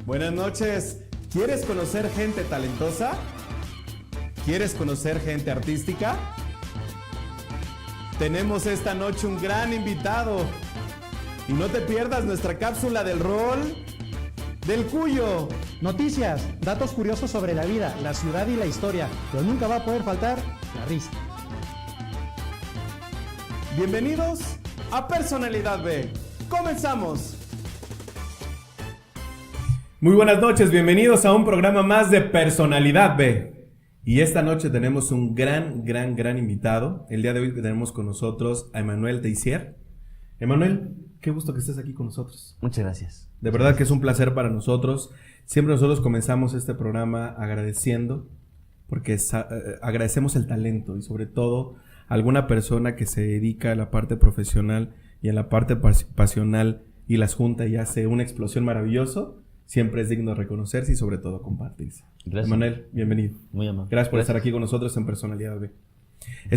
Buenas noches. ¿Quieres conocer gente talentosa? ¿Quieres conocer gente artística? Tenemos esta noche un gran invitado. Y no te pierdas nuestra cápsula del rol del Cuyo. Noticias, datos curiosos sobre la vida, la ciudad y la historia, pero nunca va a poder faltar la risa. Bienvenidos a Personalidad B. ¡Comenzamos! Muy buenas noches, bienvenidos a un programa más de Personalidad B. Y esta noche tenemos un gran invitado. El día de hoy tenemos con nosotros a Emanuel Teissier. Emanuel, qué gusto que estés aquí con nosotros. Muchas gracias. De verdad que es un placer para nosotros. Siempre nosotros comenzamos este programa agradeciendo, porque agradecemos el talento y sobre todo a alguna persona que se dedica a la parte profesional y a la parte pasional y las junta y hace una explosión maravillosa. Siempre es digno de reconocerse y sobre todo compartirse. Gracias. Emanuel, bienvenido. Muy amable. Gracias por estar aquí con nosotros en Personalidad B.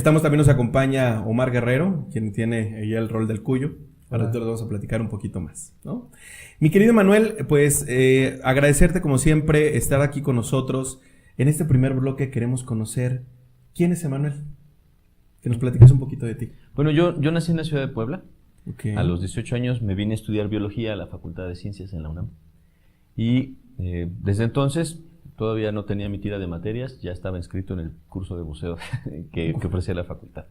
También nos acompaña Omar Guerrero, quien tiene ya el rol del Cuyo. Ahora nosotros vamos a platicar un poquito más, ¿no? Mi querido Emanuel, pues agradecerte como siempre estar aquí con nosotros. En este primer bloque queremos conocer quién es Emanuel. Que nos platiques un poquito de ti. Bueno, yo nací en la ciudad de Puebla. Okay. A los 18 años me vine a estudiar biología a la Facultad de Ciencias en la UNAM. Y desde entonces todavía no tenía mi tira de materias, ya estaba inscrito en el curso de buceo que ofrecía la facultad.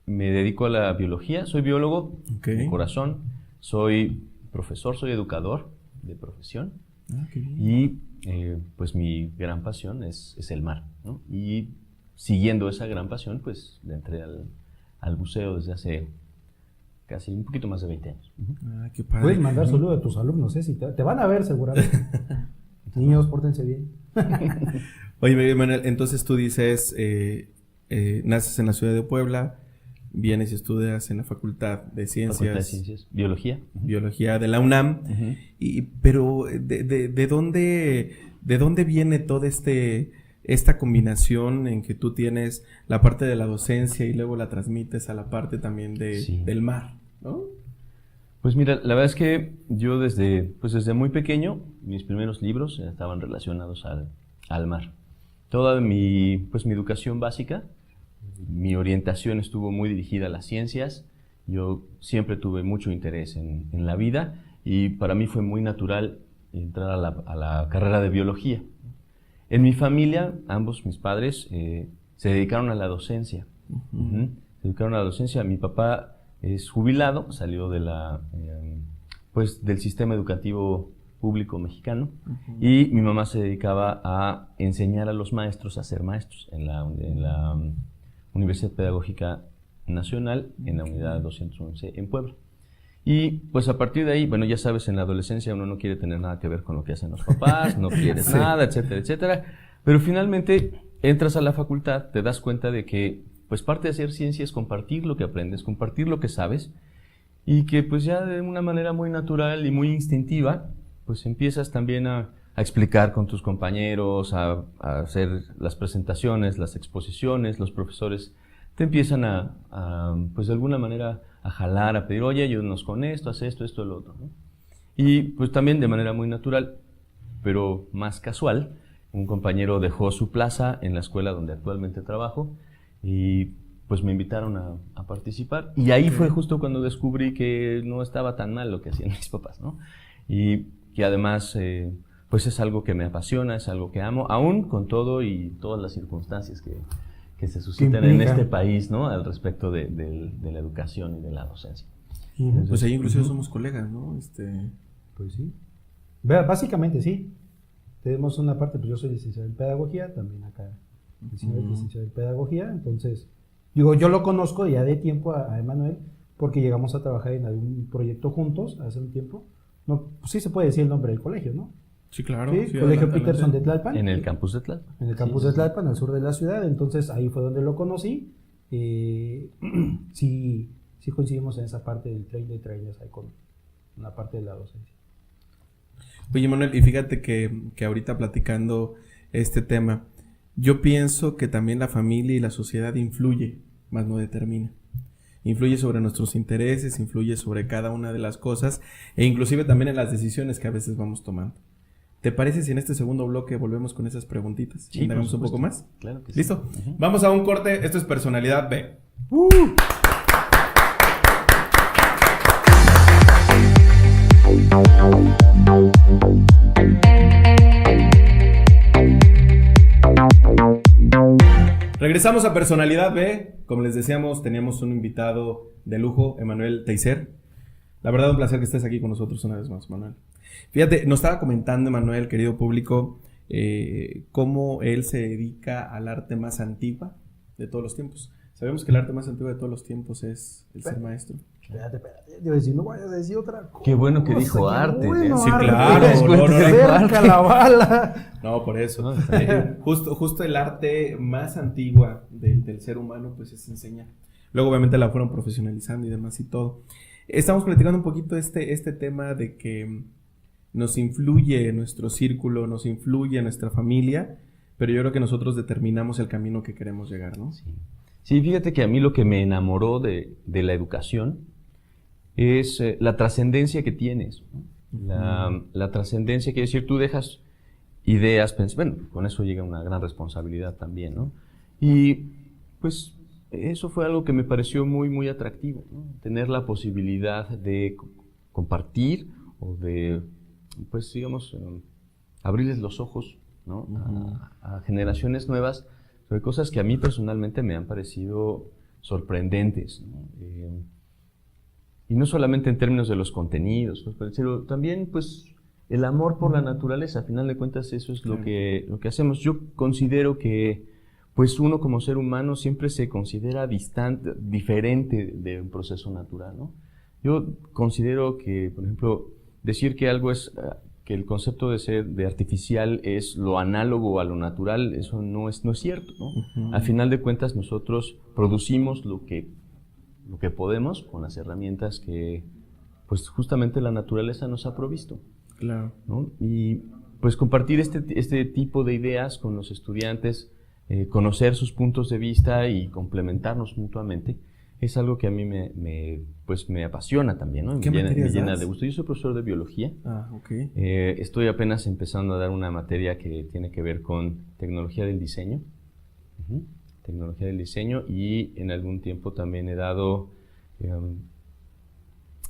Me dedico a la biología, soy biólogo de corazón, soy profesor, soy educador de profesión. Y pues mi gran pasión es el mar, ¿no? Y siguiendo esa gran pasión, pues le entré al buceo desde hace casi un poquito más de 20 años. Qué padre. Puedes mandar saludos a tus alumnos, si te van a ver seguramente. Niños, pórtense bien. Oye, Manuel, entonces tú dices, naces en la ciudad de Puebla, vienes y estudias en la Facultad de Ciencias. Biología. Biología de la UNAM. Pero, ¿de dónde viene toda esta combinación en que tú tienes la parte de la docencia y luego la transmites a la parte también del mar, ¿no? Pues mira, la verdad es que yo desde muy pequeño, mis primeros libros estaban relacionados al mar. Toda mi educación básica, mi orientación estuvo muy dirigida a las ciencias. Yo siempre tuve mucho interés en la vida y para mí fue muy natural entrar a la carrera de biología. En mi familia, ambos mis padres se dedicaron a la docencia. Se dedicaron a la docencia. Mi papá es jubilado, salió de del sistema educativo público mexicano, y mi mamá se dedicaba a enseñar a los maestros a ser maestros en la Universidad Pedagógica Nacional, en la unidad 211 en Puebla. Y pues a partir de ahí, bueno, ya sabes, en la adolescencia uno no quiere tener nada que ver con lo que hacen los papás, no quieres nada, etcétera, etcétera. Pero finalmente entras a la facultad, te das cuenta de que pues parte de hacer ciencia es compartir lo que aprendes, compartir lo que sabes, y que pues ya de una manera muy natural y muy instintiva, pues empiezas también a explicar con tus compañeros, a hacer las presentaciones, las exposiciones, los profesores te empiezan pues de alguna manera a jalar, a pedir, oye, ayúdanos con esto, haz esto, lo otro, ¿no? Y pues también de manera muy natural, pero más casual, un compañero dejó su plaza en la escuela donde actualmente trabajo y pues me invitaron a participar. Y ahí fue justo cuando descubrí que no estaba tan mal lo que hacían mis papás, ¿no? Y que además pues es algo que me apasiona, es algo que amo, aún con todo y todas las circunstancias que se suscitan en este país, ¿no? Al respecto de la educación y de la docencia. Entonces, pues ahí inclusive somos colegas, ¿no? Pues sí. Básicamente sí. Tenemos una parte, pues yo soy licenciado en pedagogía, también acá licenciado en pedagogía, entonces, yo lo conozco ya de tiempo a Emanuel, porque llegamos a trabajar en algún proyecto juntos hace un tiempo. No, pues sí se puede decir el nombre del colegio, ¿no? Sí, claro. Sí, Colegio Peterson de Tlalpan. En el campus de Tlalpan. En el campus de Tlalpan, al sur de la ciudad. Entonces ahí fue donde lo conocí. Sí coincidimos en esa parte del trail de trailers, ahí con una parte de la docencia. Oye, Manuel, y fíjate que ahorita platicando este tema, yo pienso que también la familia y la sociedad influye, más no determina. influye sobre nuestros intereses, influye sobre cada una de las cosas e inclusive también en las decisiones que a veces vamos tomando. ¿Te parece si en este segundo bloque volvemos con esas preguntitas? Sí, indagamos un poco más. Claro que sí. ¿Listo? Vamos a un corte. Esto es Personalidad B. Regresamos a Personalidad B. Como les decíamos, teníamos un invitado de lujo, Emanuel Teiser. La verdad, un placer que estés aquí con nosotros una vez más, Manuel. Fíjate, nos estaba comentando, Emanuel, querido público, cómo él se dedica al arte más antigua de todos los tiempos. Sabemos que el arte más antiguo de todos los tiempos es el ser maestro. Espérate. Yo iba a decir, no vayas a decir otra cosa. Qué bueno que dijo arte. Bueno, Sí, arte, claro. cerca la bala. No, por eso. No, Justo el arte más antigua del ser humano, pues es enseñar. Luego, obviamente, la fueron profesionalizando y demás y todo. Estamos platicando un poquito este tema de que nos influye nuestro círculo, nos influye nuestra familia, pero yo creo que nosotros determinamos el camino que queremos llegar, ¿no? Sí, fíjate que a mí lo que me enamoró de la educación es la trascendencia que tienes, ¿no? La trascendencia, quiere decir, tú dejas ideas, bueno, con eso llega una gran responsabilidad también, ¿no? Y pues eso fue algo que me pareció muy, muy atractivo, ¿no? Tener la posibilidad de compartir o de, pues digamos, abrirles los ojos, ¿no? A generaciones nuevas sobre cosas que a mí personalmente me han parecido sorprendentes, ¿no? Y no solamente en términos de los contenidos, sino también pues el amor por la naturaleza. A final de cuentas eso es lo que hacemos. Yo considero que pues uno como ser humano siempre se considera distante, diferente de un proceso natural, ¿no? Yo considero que, por ejemplo, decir que algo es, que el concepto de artificial es lo análogo a lo natural, eso no es cierto, ¿no? Al final de cuentas nosotros producimos lo que podemos con las herramientas que pues justamente la naturaleza nos ha provisto. Claro. ¿No? Y pues compartir este tipo de ideas con los estudiantes, conocer sus puntos de vista y complementarnos mutuamente, es algo que a mí me apasiona también, ¿no? ¿Qué me materias llena das? de gusto. Yo soy profesor de biología. Ok. Estoy apenas empezando a dar una materia que tiene que ver con tecnología del diseño. Tecnología del diseño, y en algún tiempo también he dado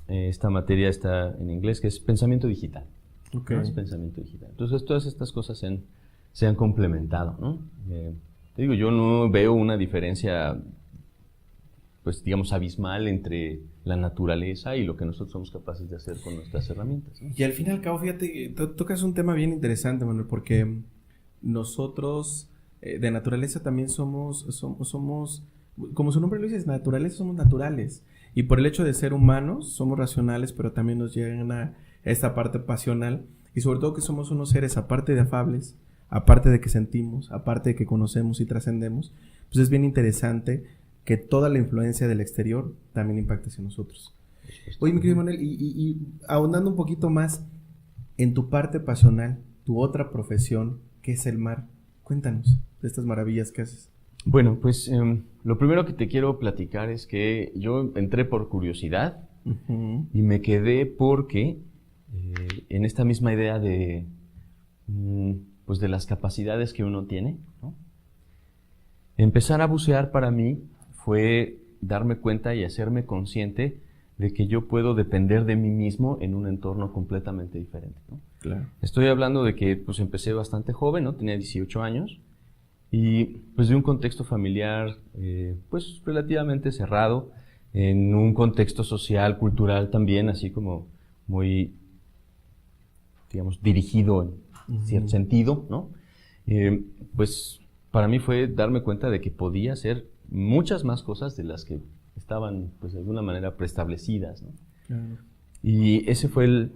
esta materia, está en inglés, que es pensamiento digital. Ok. ¿No? Es pensamiento digital. Entonces todas estas cosas se han complementado, ¿no? Te digo, yo no veo una diferencia, pues digamos, abismal entre la naturaleza y lo que nosotros somos capaces de hacer con nuestras herramientas, ¿no? Y al fin y al cabo, fíjate, tocas un tema bien interesante, Manuel, porque nosotros de naturaleza también somos, como su nombre lo dice, naturaleza, somos naturales. Y por el hecho de ser humanos, somos racionales, pero también nos llegan a esta parte pasional. Y sobre todo que somos unos seres, aparte de afables, aparte de que sentimos, aparte de que conocemos y trascendemos, pues es bien interesante que toda la influencia del exterior también impacte hacia nosotros. Oye, mi querido Manuel, y ahondando un poquito más en tu parte pasional, tu otra profesión, que es el mar, cuéntanos de estas maravillas que haces. Bueno, pues lo primero que te quiero platicar es que yo entré por curiosidad y me quedé porque en esta misma idea de pues de las capacidades que uno tiene, ¿no? Empezar a bucear para mí fue darme cuenta y hacerme consciente de que yo puedo depender de mí mismo en un entorno completamente diferente, ¿no? Claro. Estoy hablando de que pues empecé bastante joven, ¿no? Tenía 18 años y pues de un contexto familiar pues relativamente cerrado, en un contexto social, cultural también, así como muy, digamos, dirigido en cierto sentido, ¿no? Pues para mí fue darme cuenta de que podía hacer muchas más cosas de las que estaban, pues de alguna manera preestablecidas, ¿no? Claro. Y ese fue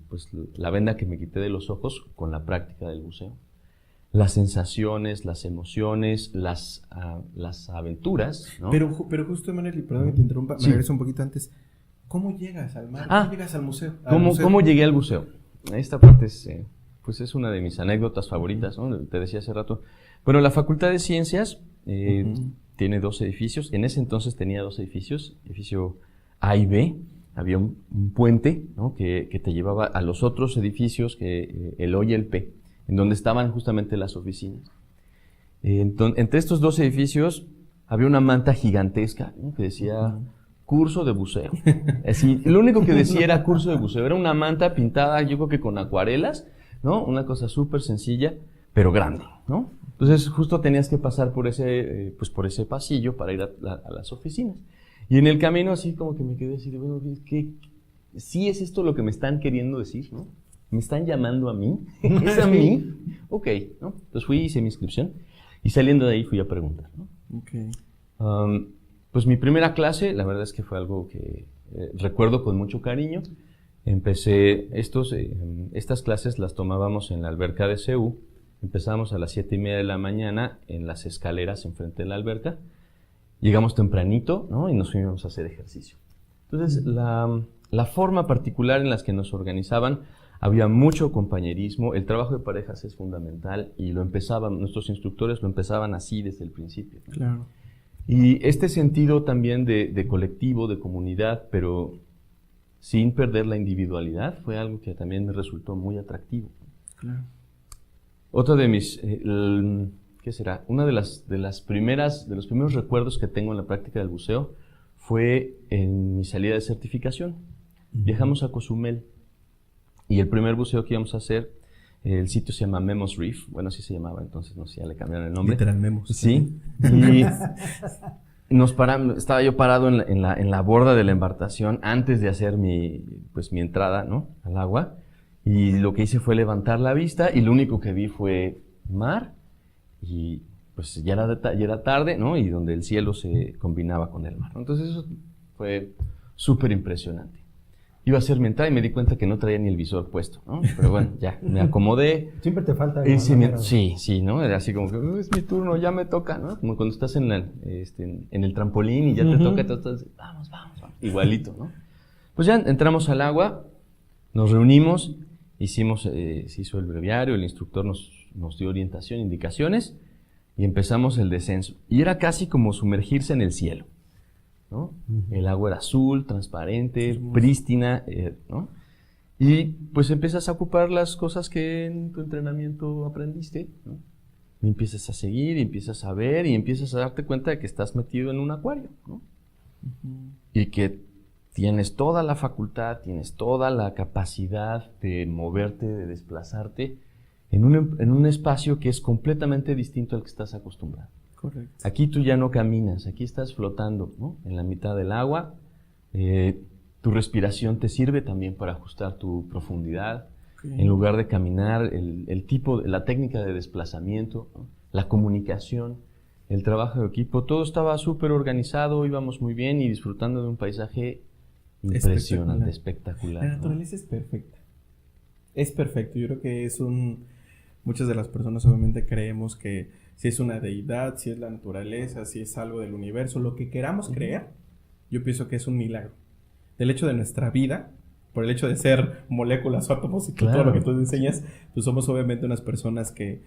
pues, la venda que me quité de los ojos con la práctica del buceo. Las sensaciones, las emociones, las aventuras, ¿no? Pero justo, Manuel, perdón que te interrumpa, me Sí. regreso un poquito antes. ¿Cómo llegas al mar? ¿Cómo llegas al museo? ¿Cómo llegué al buceo? Esta parte es, pues es una de mis anécdotas favoritas, ¿no? Te decía hace rato. Bueno, la Facultad de Ciencias tiene 2 edificios. En ese entonces tenía 2 edificios, edificio A y B. Había un puente, ¿no? que te llevaba a los otros edificios, el O y el P, en donde estaban justamente las oficinas. Entre estos 2 edificios había una manta gigantesca, ¿no? Que decía curso de buceo. Así, lo único que decía era curso de buceo. Era una manta pintada, yo creo que con acuarelas, ¿no? Una cosa súper sencilla, pero grande, ¿no? Entonces justo tenías que pasar por ese pasillo para ir a las oficinas. Y en el camino así como que me quedé así de, bueno, ¿sí es esto lo que me están queriendo decir, no? ¿Me están llamando a mí? ¿Es a mí? Ok, ¿no? Entonces fui, hice mi inscripción y saliendo de ahí fui a preguntar, ¿no? Okay. Pues mi primera clase, la verdad es que fue algo que recuerdo con mucho cariño. Empecé, estas clases las tomábamos en la alberca de CEU. Empezábamos a las 7:30 de la mañana en las escaleras enfrente de la alberca. Llegamos tempranito, ¿no? Y nos fuimos a hacer ejercicio. Entonces, la forma particular en la que nos organizaban, había mucho compañerismo. El trabajo de parejas es fundamental y nuestros instructores lo empezaban así desde el principio, ¿no? Claro. Y este sentido también de colectivo, de comunidad, pero sin perder la individualidad, fue algo que también me resultó muy atractivo. Claro. Otra de mis, ¿qué será? Una de los primeros recuerdos que tengo en la práctica del buceo fue en mi salida de certificación. Viajamos a Cozumel y el primer buceo que íbamos a hacer, el sitio se llama Memos Reef, bueno, así se llamaba entonces, no sé, ya le cambiaron el nombre. Literal Memos. Sí, y estaba yo parado en la borda de la embarcación antes de hacer mi entrada, ¿no? Al agua, y lo que hice fue levantar la vista y lo único que vi fue mar y pues ya era tarde, ¿no? Y donde el cielo se combinaba con el mar, ¿no? Entonces eso fue súper impresionante. Iba a hacer mi entrada y me di cuenta que no traía ni el visor puesto, ¿no? Pero bueno, ya, me acomodé. Siempre te falta Y algo, sí, ¿no? Era así como que, es mi turno, ya me toca, ¿no? Como cuando estás en el trampolín y ya te toca, entonces, vamos. Igualito, ¿no? Pues ya entramos al agua, nos reunimos, se hizo el breviario, el instructor nos dio orientación, indicaciones, y empezamos el descenso. Y era casi como sumergirse en el cielo, ¿no? El agua era azul, transparente, prístina, ¿no? Y pues empiezas a ocupar las cosas que en tu entrenamiento aprendiste, ¿no? Y empiezas a seguir, y empiezas a ver, y empiezas a darte cuenta de que estás metido en un acuario, ¿no? Y que tienes toda la facultad, tienes toda la capacidad de moverte, de desplazarte en un espacio que es completamente distinto al que estás acostumbrado. Correcto. Aquí tú ya no caminas, aquí estás flotando, ¿no? En la mitad del agua. Tu respiración te sirve también para ajustar tu profundidad. Okay. En lugar de caminar, la técnica de desplazamiento, ¿no? La comunicación, el trabajo de equipo, todo estaba súper organizado, íbamos muy bien y disfrutando de un paisaje impresionante, espectacular. La naturaleza, ¿no? Es perfecta. Es perfecto. Yo creo que muchas de las personas obviamente creemos que si es una deidad, si es la naturaleza, si es algo del universo, lo que queramos creer, yo pienso que es un milagro. Del hecho de nuestra vida, por el hecho de ser moléculas o átomos y todo lo que tú enseñas, pues somos obviamente unas personas que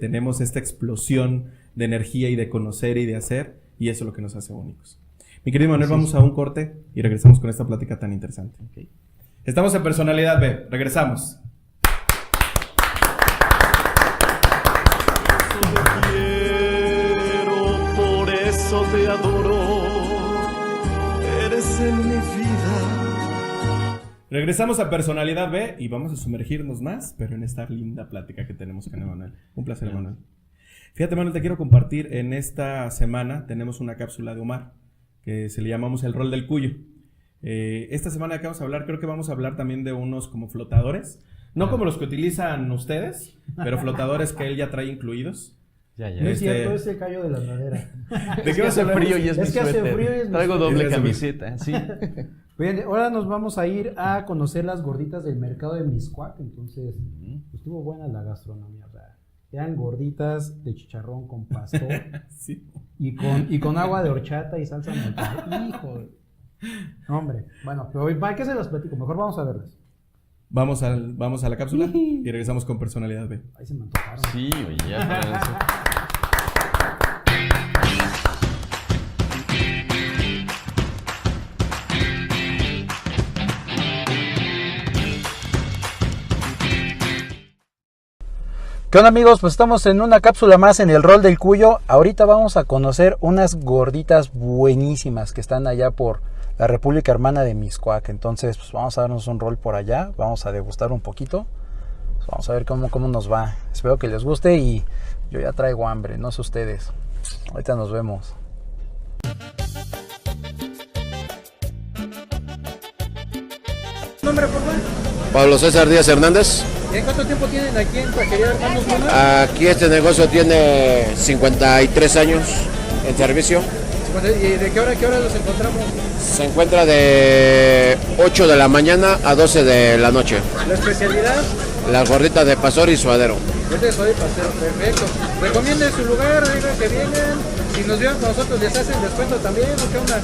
tenemos esta explosión de energía y de conocer y de hacer, y eso es lo que nos hace únicos. Mi querido Manuel, vamos a un corte y regresamos con esta plática tan interesante. Okay. Estamos en Personalidad B, regresamos. Por eso te adoro, eres en mi vida. Regresamos a Personalidad B y vamos a sumergirnos más, pero en esta linda plática que tenemos con Manuel. Un placer, Manuel. Fíjate, Manuel, te quiero compartir, en esta semana tenemos una cápsula de Omar, que se le llamamos El Rol del Cuyo. Esta semana que vamos a hablar, creo que vamos a hablar también de unos como flotadores, no como los que utilizan ustedes, pero flotadores que él ya trae incluidos. Ya. No es cierto, es el callo de la madera. ¿De qué hace frío y es mi que hace suéter? Frío y es Traigo doble camiseta, sí. Bien, ahora nos vamos a ir a conocer las gorditas del mercado de Mixcoac. Entonces, estuvo buena la gastronomía. O sea, eran gorditas de chicharrón con pastor sí. y con agua de horchata y salsa mozzarella. Hijo, hombre. Bueno, pero ¿para qué se las platico? Mejor vamos a verlas. Vamos a la cápsula y regresamos con Personalidad B. Ahí se me antojaron. Sí, oye, ya para eso. ¿Qué onda, amigos? Pues estamos en una cápsula más en el Rol del Cuyo. Ahorita vamos a conocer unas gorditas buenísimas que están allá por la República Hermana de Mixcoac. Entonces, pues vamos a darnos un rol por allá, vamos a degustar un poquito. Pues vamos a ver cómo nos va. Espero que les guste y yo ya traigo hambre, no sé ustedes. Ahorita nos vemos. ¿Nombre, por favor? Pablo César Díaz Hernández. ¿Cuánto tiempo tienen aquí en Taquería Hermanos Luna? Aquí este negocio tiene 53 años en servicio. ¿Y de qué hora a qué hora los encontramos? Se encuentra de 8 de la mañana a 12 de la noche. ¿La especialidad? Las gorditas de pastor y suadero. Yo te soy paseo, perfecto. Recomienden su lugar, digan que vienen. Si nos llevan con nosotros, ¿les hacen descuento también o qué onda?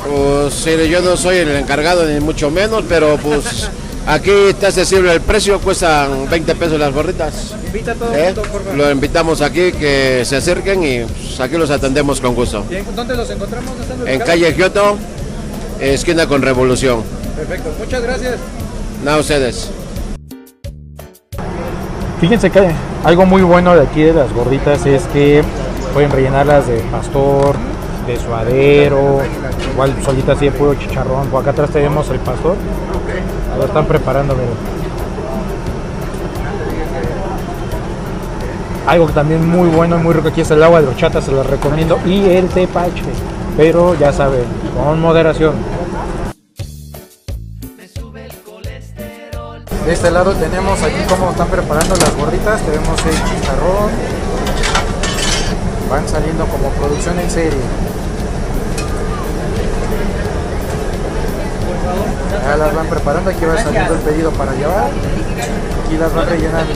Pues sí, yo no soy el encargado ni mucho menos, pero pues aquí está accesible el precio, cuestan 20 pesos las gorditas. Invita a todo el mundo, por favor. Lo invitamos aquí que se acerquen y pues, aquí los atendemos con gusto. Bien, ¿dónde los encontramos? En calle Giotto, esquina con Revolución. Perfecto, muchas gracias. Nada, ustedes. Fíjense que algo muy bueno de aquí de las gorditas es que pueden rellenarlas de pastor, de suadero, igual solitas así de puro chicharrón. Por acá atrás tenemos el pastor, lo están preparando. Pero algo que también muy bueno y muy rico aquí es el agua de horchata, se los recomiendo, y el tepache, pero ya saben, con moderación. De este lado tenemos aquí cómo están preparando las gorditas, tenemos el chicharrón, van saliendo como producción en serie. Ya las van preparando, aquí va saliendo el pedido para llevar, aquí las van rellenando.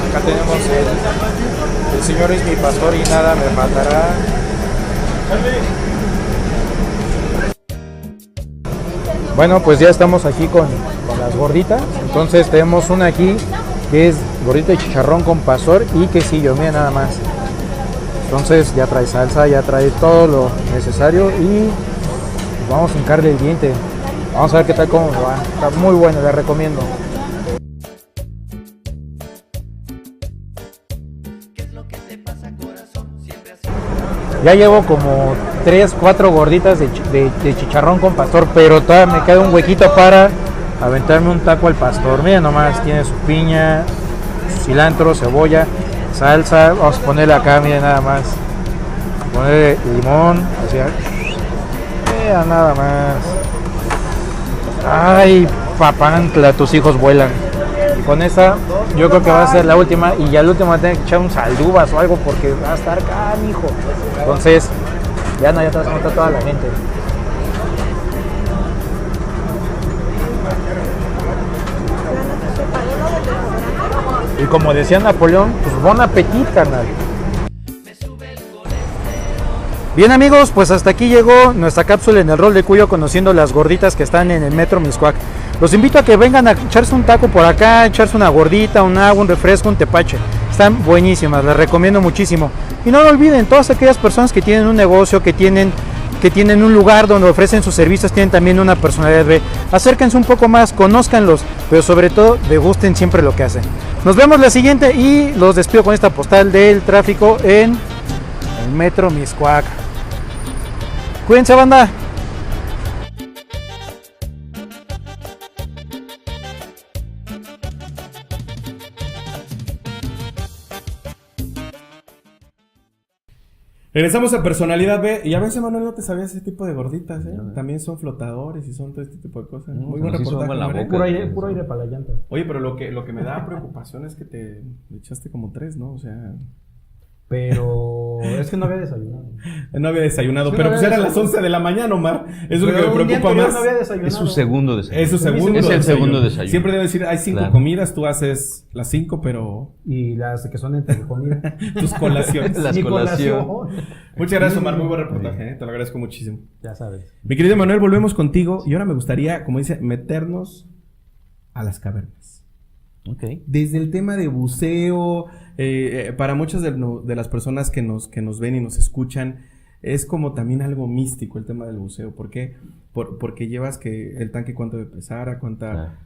Acá tenemos el Señor es mi pastor y nada me faltará. Bueno, pues ya estamos aquí con las gorditas. Entonces tenemos una aquí que es gordita de chicharrón con pastor y quesillo, mira nada más. Entonces ya trae salsa, ya trae todo lo necesario y vamos a hincarle el diente. Vamos a ver qué tal, cómo va. Está muy bueno, les recomiendo. Ya llevo como 3, 4 gorditas de chicharrón con pastor, pero todavía me queda un huequito para aventarme un taco al pastor. Miren nomás, tiene su piña, su cilantro, cebolla, salsa. Vamos a ponerle acá, miren nada más. Ponerle limón, así. Miren nada más. Ay, papantla, tus hijos vuelan. Y con esta yo creo que va a ser la última, y ya la última va a tener que echar un saldubas o algo porque va a estar canijo. Entonces, ya no, ya te vas a matar toda la gente. Y como decía Napoleón, pues bon appetit, carnal. Bien, amigos, pues hasta aquí llegó nuestra cápsula en el Rol del Cuyo, conociendo las gorditas que están en el Metro Mixcoac. Los invito a que vengan a echarse un taco por acá, echarse una gordita, un agua, un refresco, un tepache. Están buenísimas, las recomiendo muchísimo. Y no lo olviden, todas aquellas personas que tienen un negocio, que tienen un lugar donde ofrecen sus servicios, tienen también una personalidad. Acérquense un poco más, conózcanlos, pero sobre todo degusten siempre lo que hacen. Nos vemos la siguiente y los despido con esta postal del tráfico en el Metro Mixcoac. Cuídense, banda. Regresamos a Personalidad B. Y a veces, Manuel, no te sabías ese tipo de gorditas, ¿eh? También son flotadores y son todo este tipo de cosas. Muy buen reportaje, Manuel. Puro aire para la llanta. Oye, pero lo que me da preocupación es que te echaste como 3, ¿no? O sea... Pero es que no había desayunado. No había desayunado, Sí, pero no pues había eran las 11 de la mañana, Omar. Eso es lo que me un día preocupa anterior más. no había desayunado. Es su segundo desayuno. Es su segundo. Es el segundo desayuno. Siempre debe decir, hay 5 Claro. comidas, tú haces las 5, pero Y las que son entre comida. tus colaciones. Las Mi colación. Muchas gracias, Omar. Muy buen reportaje, te lo agradezco muchísimo. Ya sabes. Mi querido Manuel, volvemos contigo. Y ahora me gustaría, como dice, meternos a las cavernas. Ok. Desde el tema de buceo, para muchas de las personas que nos ven y nos escuchan, es como también algo místico el tema del buceo. ¿Por qué? Porque llevas que el tanque cuánto debe pesar, a cuánta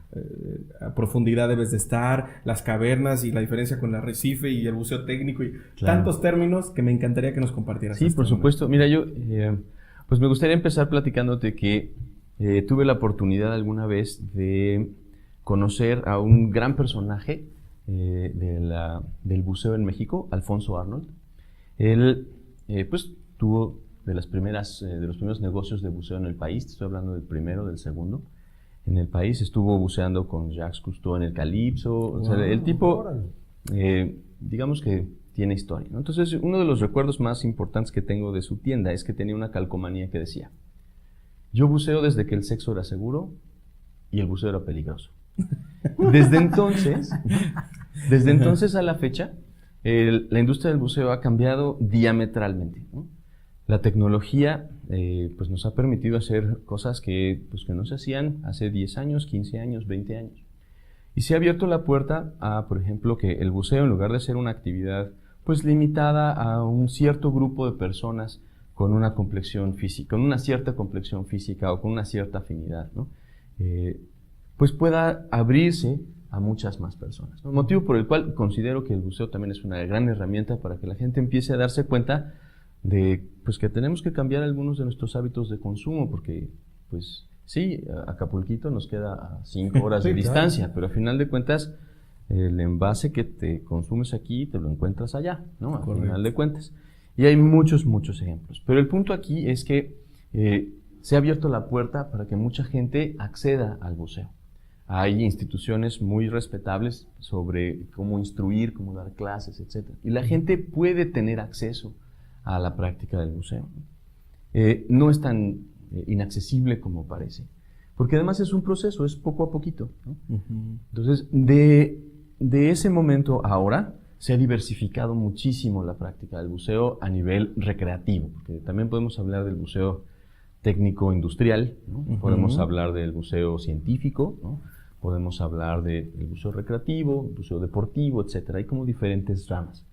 a profundidad debes de estar, las cavernas y la diferencia con el arrecife y el buceo técnico y tantos términos que me encantaría que nos compartieras. Sí, por supuesto. Mira, yo pues me gustaría empezar platicándote que tuve la oportunidad alguna vez de conocer a un gran personaje del buceo en México, Alfonso Arnold. Él pues tuvo de los primeros negocios de buceo en el país. Estoy hablando del primero, del segundo en el país. Estuvo buceando con Jacques Cousteau en el Calypso. O sea, el tipo, digamos que tiene historia, ¿no? Entonces, uno de los recuerdos más importantes que tengo de su tienda es que tenía una calcomanía que decía: yo buceo desde que el sexo era seguro y el buceo era peligroso. Desde entonces a la fecha, la industria del buceo ha cambiado diametralmente, ¿no? La tecnología pues nos ha permitido hacer cosas que no se hacían hace 10 años, 15 años, 20 años. Y se ha abierto la puerta a, por ejemplo, que el buceo, en lugar de ser una actividad pues limitada a un cierto grupo de personas con una complexión física, con una cierta complexión física o con una cierta afinidad, ¿no? Pues pueda abrirse a muchas más personas, ¿no? Motivo por el cual considero que el buceo también es una gran herramienta para que la gente empiece a darse cuenta de pues que tenemos que cambiar algunos de nuestros hábitos de consumo, porque pues sí, Acapulquito nos queda a 5 horas de distancia, pero a final de cuentas el envase que te consumes aquí te lo encuentras allá, ¿no? A final de cuentas. Y hay muchos ejemplos. Pero el punto aquí es que se ha abierto la puerta para que mucha gente acceda al buceo. Hay instituciones muy respetables sobre cómo instruir, cómo dar clases, etc. Y la gente puede tener acceso a la práctica del buceo. No es tan inaccesible como parece, porque además es un proceso, es poco a poquito, ¿no? Entonces, de ese momento a ahora, se ha diversificado muchísimo la práctica del buceo a nivel recreativo, porque también podemos hablar del buceo técnico-industrial, ¿no? Podemos hablar del buceo científico, ¿no? Podemos hablar del buceo recreativo, buceo deportivo, etc. Hay como diferentes ramas.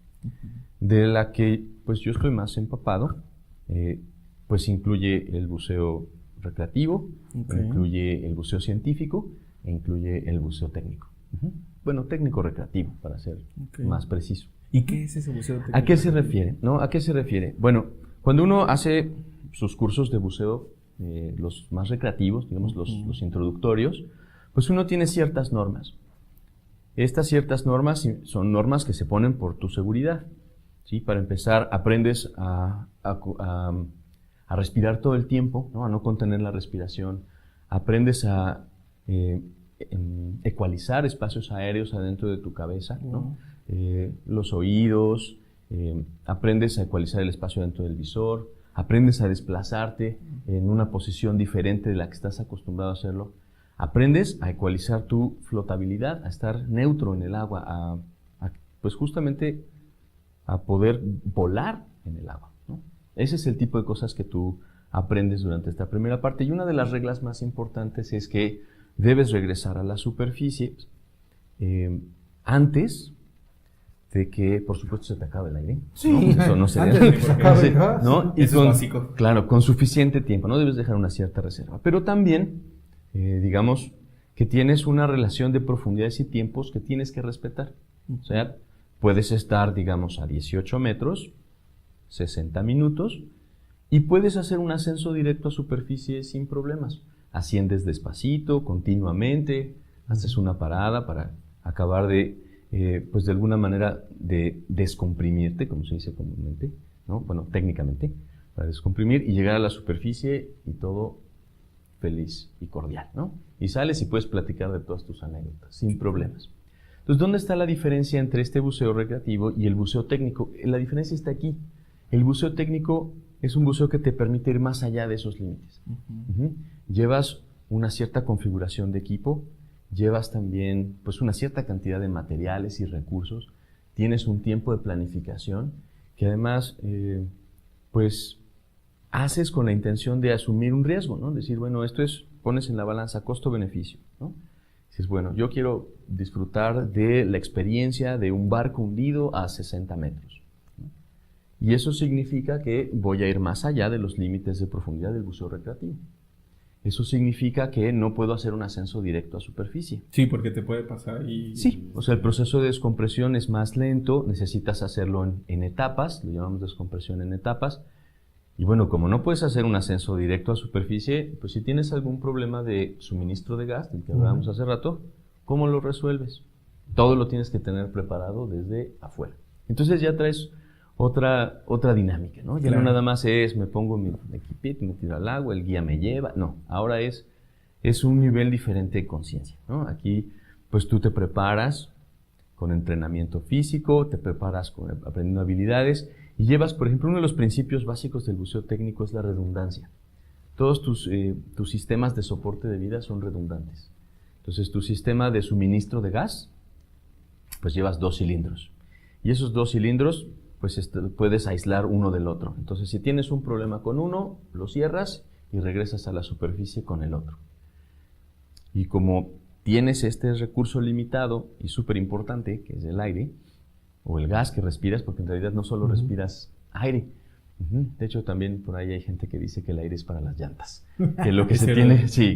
De la que pues yo estoy más empapado, pues incluye el buceo recreativo, incluye el buceo científico e incluye el buceo técnico. Bueno, técnico-recreativo, para ser más preciso. ¿Y qué es ese buceo técnico? ¿A qué se refiere? ¿No? ¿A qué se refiere? Bueno, cuando uno hace sus cursos de buceo, los más recreativos, digamos los introductorios, pues uno tiene ciertas normas. Estas ciertas normas son normas que se ponen por tu seguridad, ¿sí? Para empezar, aprendes a respirar todo el tiempo, ¿no? A no contener la respiración. Aprendes a ecualizar espacios aéreos adentro de tu cabeza, ¿no? Los oídos, aprendes a ecualizar el espacio dentro del visor, aprendes a desplazarte en una posición diferente de la que estás acostumbrado a hacerlo. Aprendes a ecualizar tu flotabilidad, a estar neutro en el agua, pues justamente a poder volar en el agua, ¿no? Ese es el tipo de cosas que tú aprendes durante esta primera parte. Y una de las reglas más importantes es que debes regresar a la superficie antes de que, por supuesto, se te acabe el aire. Sí, ¿no? Eso no sería, antes de que se acabe el gas. ¿no? Y eso es básico. Claro, con suficiente tiempo, ¿no? Debes dejar una cierta reserva. Pero también, digamos, que tienes una relación de profundidades y tiempos que tienes que respetar. O sea, puedes estar, digamos, a 18 metros, 60 minutos, y puedes hacer un ascenso directo a superficie sin problemas. Asciendes despacito, continuamente, haces una parada para acabar de, pues de alguna manera, de descomprimirte, como se dice comúnmente, ¿no? Bueno, técnicamente, para descomprimir y llegar a la superficie y todo feliz y cordial, ¿no? Y sales y puedes platicar de todas tus anécdotas, sin problemas. Entonces, ¿dónde está la diferencia entre este buceo recreativo y el buceo técnico? La diferencia está aquí. El buceo técnico es un buceo que te permite ir más allá de esos límites. Llevas una cierta configuración de equipo, llevas también pues una cierta cantidad de materiales y recursos, tienes un tiempo de planificación que además pues haces con la intención de asumir un riesgo, ¿no? Decir, bueno, esto es, pones en la balanza costo-beneficio, ¿no? Dices, bueno, yo quiero disfrutar de la experiencia de un barco hundido a 60 metros, ¿no? Y eso significa que voy a ir más allá de los límites de profundidad del buceo recreativo. Eso significa que no puedo hacer un ascenso directo a superficie. Sí, porque te puede pasar y... Sí, o sea, el proceso de descompresión es más lento, necesitas hacerlo en etapas, lo llamamos descompresión en etapas. Y bueno, como no puedes hacer un ascenso directo a superficie, pues si tienes algún problema de suministro de gas, del que hablábamos hace rato, ¿cómo lo resuelves? Todo lo tienes que tener preparado desde afuera. Entonces ya traes otra dinámica, ¿no? Ya Claro. no nada más es me pongo mi equipito, me tiro al agua, el guía me lleva. No, ahora es un nivel diferente de conciencia, ¿no? Aquí pues tú te preparas con entrenamiento físico, te preparas aprendiendo habilidades y llevas, por ejemplo, uno de los principios básicos del buceo técnico es la redundancia. Todos tus sistemas de soporte de vida son redundantes. Entonces tu sistema de suministro de gas, pues llevas 2 cilindros. Y esos 2 cilindros, pues puedes aislar uno del otro. Entonces, si tienes un problema con uno, lo cierras y regresas a la superficie con el otro. Y como tienes este recurso limitado y súper importante, que es el aire, o el gas que respiras, porque en realidad no solo respiras aire. De hecho, también por ahí hay gente que dice que el aire es para las llantas. Que lo que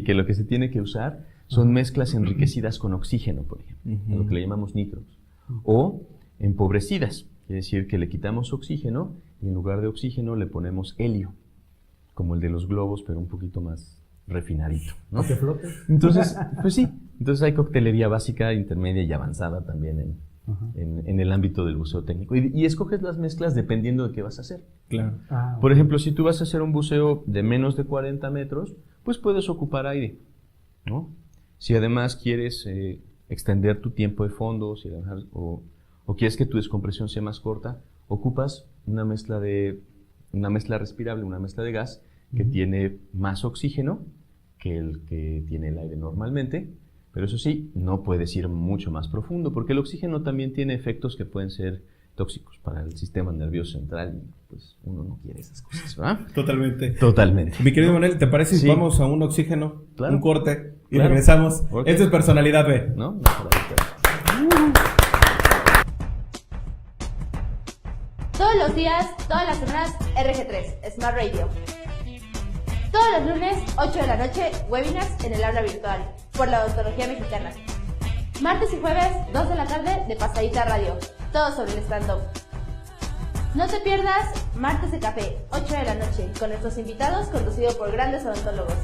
que lo que se tiene que usar son mezclas enriquecidas con oxígeno, por ejemplo, a lo que le llamamos nitros. O empobrecidas, quiere decir que le quitamos oxígeno y en lugar de oxígeno le ponemos helio, como el de los globos, pero un poquito más refinadito, ¿no? Que flote. Entonces, pues sí, entonces hay coctelería básica, intermedia y avanzada también en el ámbito del buceo técnico. Y escoges las mezclas dependiendo de qué vas a hacer. Claro. Por ejemplo, si tú vas a hacer un buceo de menos de 40 metros, pues puedes ocupar aire, ¿no? Si además quieres extender tu tiempo de fondo, o quieres que tu descompresión sea más corta, ocupas una mezcla respirable, una mezcla de gas que tiene más oxígeno que el que tiene el aire normalmente, pero eso sí, no puedes ir mucho más profundo, porque el oxígeno también tiene efectos que pueden ser tóxicos para el sistema nervioso central, y pues uno no quiere esas cosas, ¿verdad? Totalmente. Totalmente. Mi querido Manuel, ¿te parece si Sí. vamos a un oxígeno, Claro. un corte y Claro. regresamos? Ok. Esto es Personalidad B. ¿No? No, por ahí, pero- Todos los días, todas las semanas, RG3, Smart Radio. Todos los lunes, 8 de la noche, webinars en el aula virtual, por la odontología mexicana. Martes y jueves, 2 de la tarde, de Pasadita Radio, todo sobre el stand-up. No te pierdas Martes de Café, 8 de la noche, con nuestros invitados, conducido por grandes odontólogos.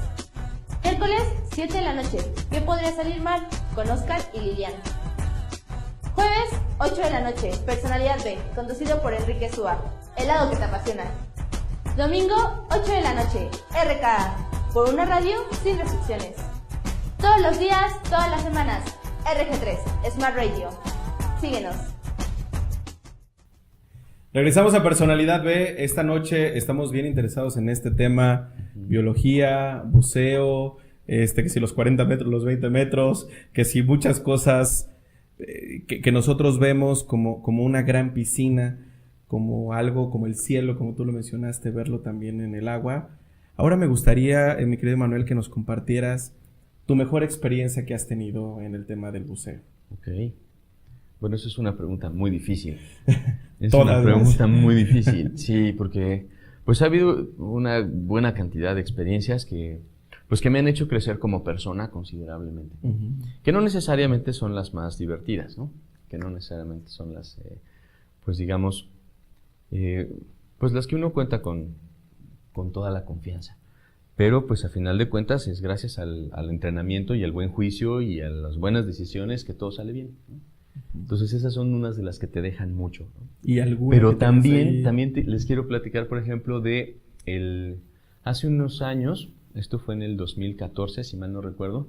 Miércoles, 7 de la noche, ¿qué podría salir mal? Con Oscar y Lilian. Jueves, 8 de la noche, Personalidad B, conducido por Enrique Súa, el lado que te apasiona. Domingo, 8 de la noche, RKA, por una radio sin restricciones. Todos los días, todas las semanas, RG3, Smart Radio. Síguenos. Regresamos a Personalidad B. Esta noche estamos bien interesados en este tema, biología, buceo, que si los 40 metros, los 20 metros, que si muchas cosas que nosotros vemos como una gran piscina, como algo como el cielo, como tú lo mencionaste, verlo también en el agua. Ahora me gustaría, mi querido Manuel, que nos compartieras tu mejor experiencia que has tenido en el tema del buceo. Ok. Bueno, eso es una pregunta muy difícil. Es Todas una las. pregunta muy difícil, sí, porque pues ha habido una buena cantidad de experiencias que me han hecho crecer como persona considerablemente. Que no necesariamente son las más divertidas, ¿no? Que no necesariamente son las, pues digamos, pues las que uno cuenta con toda la confianza. Pero pues a final de cuentas es gracias al entrenamiento y al buen juicio y a las buenas decisiones que todo sale bien, ¿no? Entonces esas son unas de las que te dejan mucho, ¿no? Y alguna Pero que tengas ahí. también les quiero platicar, por ejemplo, hace unos años, esto fue en el 2014, si mal no recuerdo,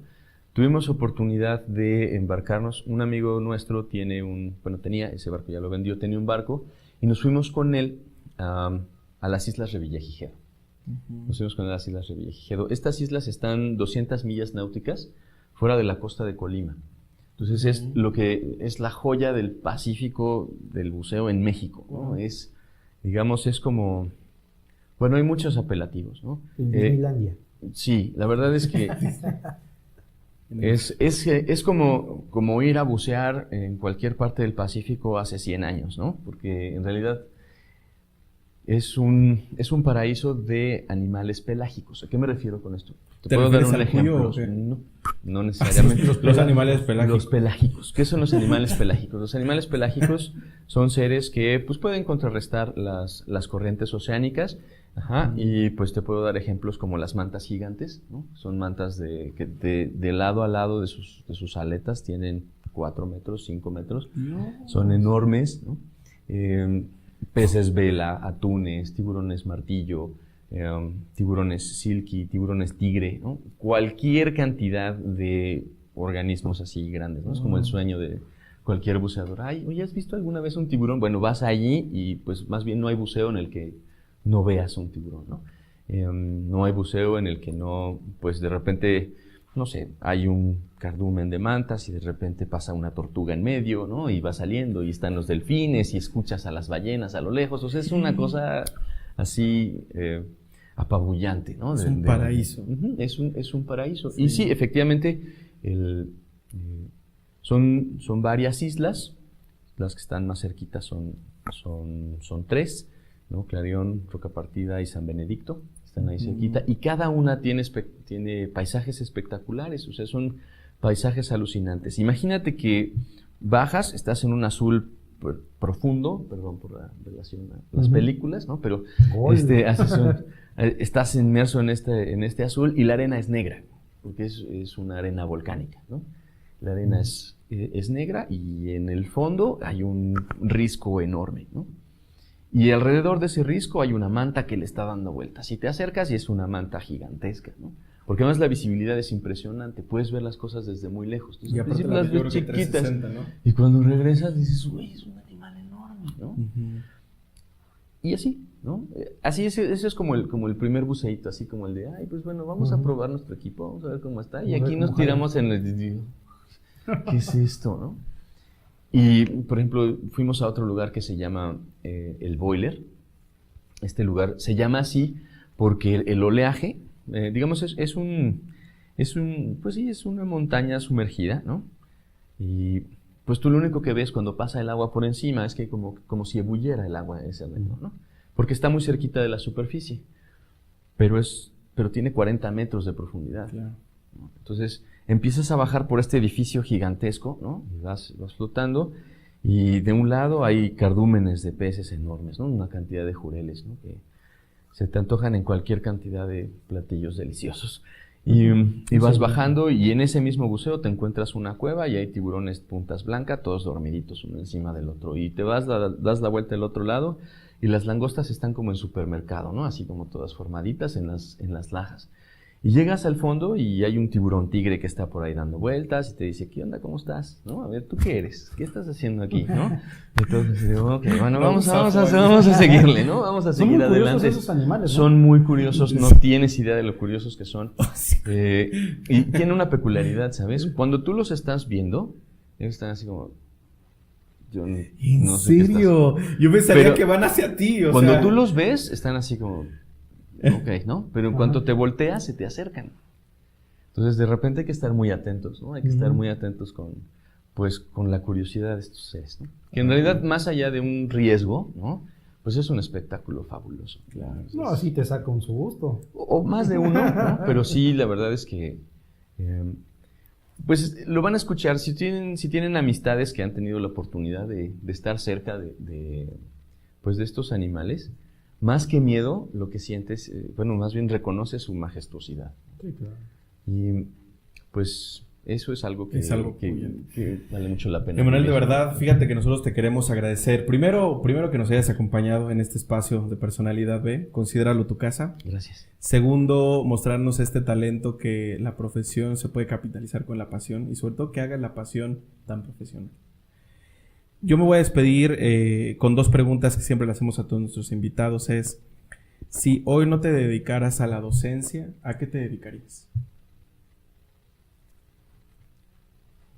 tuvimos oportunidad de embarcarnos. Un amigo nuestro tenía ese barco, ya lo vendió, tenía un barco, y nos fuimos con él a las Islas Revillagigedo. Nos fuimos con él a las Islas Revillagigedo. Estas islas están 200 millas náuticas fuera de la costa de Colima. Entonces es lo que es la joya del Pacífico del buceo en México, ¿no? Es, digamos, es como, bueno, hay muchos apelativos, ¿no? En Disneylandia. Sí, la verdad es que es como ir a bucear en cualquier parte del Pacífico hace 100 años, ¿no? Porque en realidad es un paraíso de animales pelágicos. ¿A qué me refiero con esto? ¿Te refieres al cuyo o qué? No necesariamente. Los animales pelágicos. Los pelágicos. ¿Qué son los animales pelágicos? Los animales pelágicos son seres que pues, pueden contrarrestar las corrientes oceánicas. Ajá, y pues te puedo dar ejemplos como las mantas gigantes, ¿no? Son mantas que de lado a lado de sus aletas tienen 4 metros, 5 metros. No. Son enormes, ¿no? Peces vela, atunes, tiburones martillo, tiburones silky, tiburones tigre, ¿no? Cualquier cantidad de organismos así grandes, ¿no? Es como el sueño de cualquier buceador. Ay, oye, ¿has visto alguna vez un tiburón? Bueno, vas allí y pues más bien no hay buceo en el que no veas un tiburón, ¿no? No hay buceo en el que no, pues de repente, no sé, hay un cardumen de mantas y de repente pasa una tortuga en medio, ¿no? Y va saliendo y están los delfines y escuchas a las ballenas a lo lejos. O sea, es una cosa así apabullante, ¿no? Es un paraíso. Es un paraíso. Sí. Y sí, efectivamente, son varias islas. Las que están más cerquitas son 3, ¿no? Clarión, Roca Partida y San Benedicto, están ahí cerquita, y cada una tiene paisajes espectaculares, o sea, son paisajes alucinantes. Imagínate que bajas, estás en un azul profundo, perdón por la relación a las películas, ¿no? Pero estás inmerso en este azul y la arena es negra, porque es una arena volcánica, ¿no? La arena es negra y en el fondo hay un risco enorme, ¿no? Y alrededor de ese risco hay una manta que le está dando vueltas. Si te acercas y es una manta gigantesca, ¿no? Porque además la visibilidad es impresionante. Puedes ver las cosas desde muy lejos. Entonces, y aparte las ves chiquitas. 360, ¿no? Y cuando regresas dices, uy, es un animal enorme, ¿no? Y así, ¿no? Así ese es como el primer buceíto, así como el de, ay, pues bueno, vamos a probar nuestro equipo, vamos a ver cómo está. Y aquí nos tiramos en el... ¿Qué es esto, no? Y, por ejemplo, fuimos a otro lugar que se llama el Boiler. Este lugar se llama así porque el oleaje, digamos, es una montaña sumergida, ¿no? Y pues tú lo único que ves cuando pasa el agua por encima es que como si ebulliera el agua en ese momento, ¿no? Porque está muy cerquita de la superficie, pero tiene 40 metros de profundidad. Claro. ¿No? Entonces empiezas a bajar por este edificio gigantesco, ¿no? Y vas flotando, y de un lado hay cardúmenes de peces enormes, ¿no? Una cantidad de jureles, ¿no? Que se te antojan en cualquier cantidad de platillos deliciosos. Y vas bajando, y en ese mismo buceo te encuentras una cueva y hay tiburones puntas blancas, todos dormiditos uno encima del otro. Y te das la vuelta al otro lado y las langostas están como en supermercado, ¿no? Así como todas formaditas en las lajas. Y llegas al fondo y hay un tiburón tigre que está por ahí dando vueltas y te dice, ¿qué onda? ¿Cómo estás? ¿No? A ver, ¿tú qué eres? ¿Qué estás haciendo aquí? ¿No? Entonces digo, ok, bueno, vamos a seguirle, ¿no? Vamos a seguir adelante. Esos animales, ¿no? Son muy curiosos, no tienes idea de lo curiosos que son. Y tienen una peculiaridad, ¿sabes? Cuando tú los estás viendo, ellos están así como... ¿En serio? Yo pensaría que van hacia ti, cuando tú los ves, están así como... Ok, ¿no? Pero en cuanto te volteas, se te acercan. Entonces, de repente hay que estar muy atentos, ¿no? Hay que estar muy atentos con la curiosidad de estos seres, ¿no? Que en realidad, más allá de un riesgo, ¿no? Pues es un espectáculo fabuloso. Claro. No, así te saca un susto. O más de uno, ¿no? Pero sí, la verdad es que... pues lo van a escuchar. Si tienen amistades que han tenido la oportunidad de estar cerca de estos animales... Más que miedo, lo que sientes, más bien reconoces su majestuosidad. Sí, claro. Y pues eso es algo que vale mucho la pena. Emanuel, de verdad, fíjate que nosotros te queremos agradecer. Primero que nos hayas acompañado en este espacio de Personalidad B, considéralo tu casa. Gracias. Segundo, mostrarnos este talento que la profesión se puede capitalizar con la pasión y sobre todo que hagas la pasión tan profesional. Yo me voy a despedir con 2 preguntas que siempre le hacemos a todos nuestros invitados. Es, si hoy no te dedicaras a la docencia, ¿a qué te dedicarías?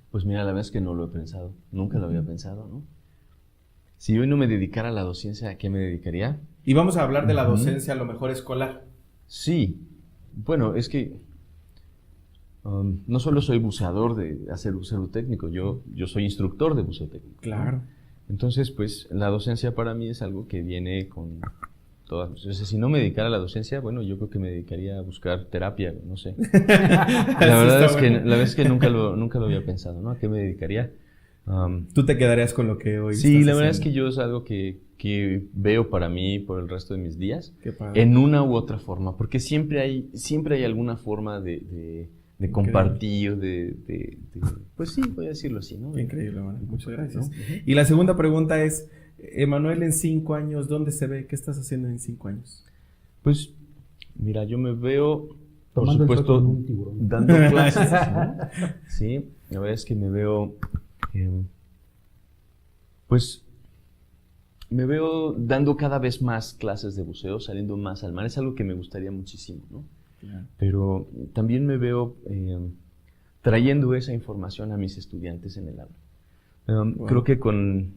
Pues mira, la verdad es que no lo he pensado. Nunca lo había pensado, ¿no? Si hoy no me dedicara a la docencia, ¿a qué me dedicaría? Y vamos a hablar de la docencia a lo mejor escolar. Sí. Bueno, es que... no solo soy buceador de hacer buceo técnico, yo soy instructor de buceo técnico. Claro. Entonces, pues, la docencia para mí es algo que viene todas. O sea, si no me dedicara a la docencia, bueno, yo creo que me dedicaría a buscar terapia, no sé. La verdad es que nunca lo había pensado, ¿no? ¿A qué me dedicaría? ¿Tú te quedarías con lo que hoy Sí, estás la verdad es haciendo? que yo es algo que veo para mí por el resto de mis días, Qué padre. en una u otra forma, porque siempre hay alguna forma de compartir, pues sí, voy a decirlo así, ¿no? Qué increíble, Manuel. Muchas gracias. ¿No? Y la segunda pregunta es, Emanuel, en 5 años, ¿dónde se ve? ¿Qué estás haciendo en 5 años? Pues, mira, yo me veo, por Tomando el sol supuesto, con un tiburón. dando clases, ¿no? Sí, la verdad es que me veo, pues, me veo dando cada vez más clases de buceo, saliendo más al mar. Es algo que me gustaría muchísimo, ¿no? Claro. Pero también me veo trayendo esa información a mis estudiantes en el aula. Wow. Creo que con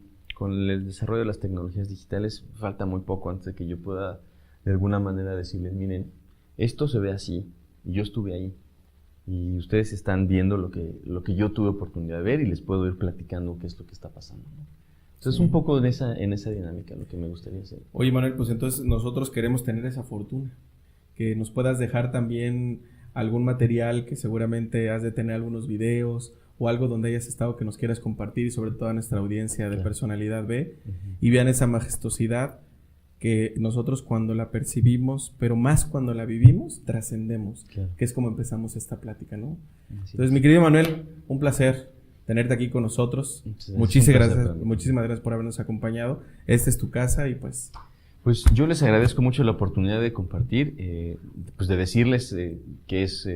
el desarrollo de las tecnologías digitales falta muy poco antes de que yo pueda de alguna manera decirles, miren, esto se ve así, y yo estuve ahí, y ustedes están viendo lo que yo tuve oportunidad de ver y les puedo ir platicando qué es lo que está pasando, ¿no? Entonces, un poco en esa dinámica lo que me gustaría hacer. Oye, Manuel, pues entonces nosotros queremos tener esa fortuna, que nos puedas dejar también algún material que seguramente has de tener algunos videos o algo donde hayas estado que nos quieras compartir y sobre todo a nuestra audiencia de Claro. Personalidad B y vean esa majestuosidad que nosotros cuando la percibimos, pero más cuando la vivimos, trascendemos, Claro. que es como empezamos esta plática, ¿no? Así Entonces, es. mi querido Manuel, un placer tenerte aquí con nosotros. Muchas gracias. Muchísimas Un placer gracias, para mí. muchísimas gracias por habernos acompañado. Esta es tu casa y pues Pues yo les agradezco mucho la oportunidad de compartir, pues de decirles qué es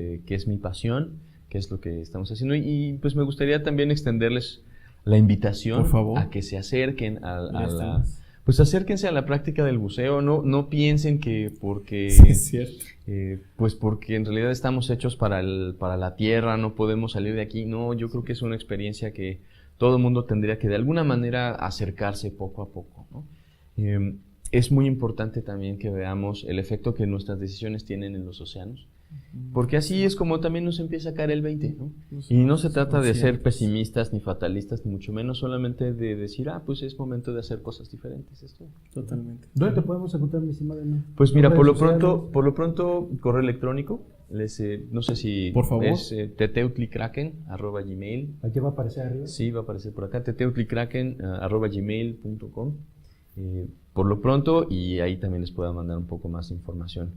mi pasión, qué es lo que estamos haciendo y pues me gustaría también extenderles la invitación Por favor. a que se acerquen Ya estamos. pues acérquense a la práctica del buceo, no piensen que porque Sí, es cierto. pues porque en realidad estamos hechos para la tierra, no podemos salir de aquí. No, yo creo que es una experiencia que todo el mundo tendría que de alguna manera acercarse poco a poco, ¿no? Es muy importante también que veamos el efecto que nuestras decisiones tienen en los océanos, porque así es como también nos empieza a caer el 20, ¿no? Y no se trata de ser pesimistas ni fatalistas, ni mucho menos, solamente de decir, pues es momento de hacer cosas diferentes. Esto. Totalmente. ¿Dónde te podemos encontrar, mi estimado Emanuel? Pues mira, ¿Redes por lo sociales? pronto, correo electrónico, no sé si Por favor. es teteutlikraken@gmail. Aquí va a aparecer arriba. Sí, va a aparecer por acá, teteutlikraken@gmail.com. Por lo pronto, y ahí también les puedo mandar un poco más de información.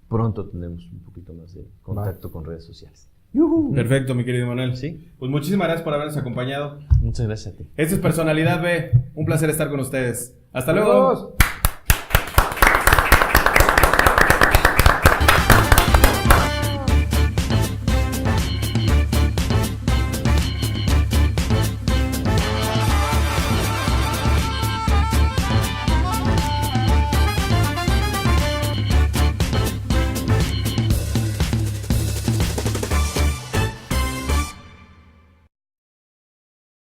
Pronto tendremos un poquito más de contacto con redes sociales. ¡Yujú! Perfecto, mi querido Manuel. Sí. Pues muchísimas gracias por habernos acompañado. Muchas gracias a ti. Esto es Personalidad B. Un placer estar con ustedes. Hasta luego. Adiós.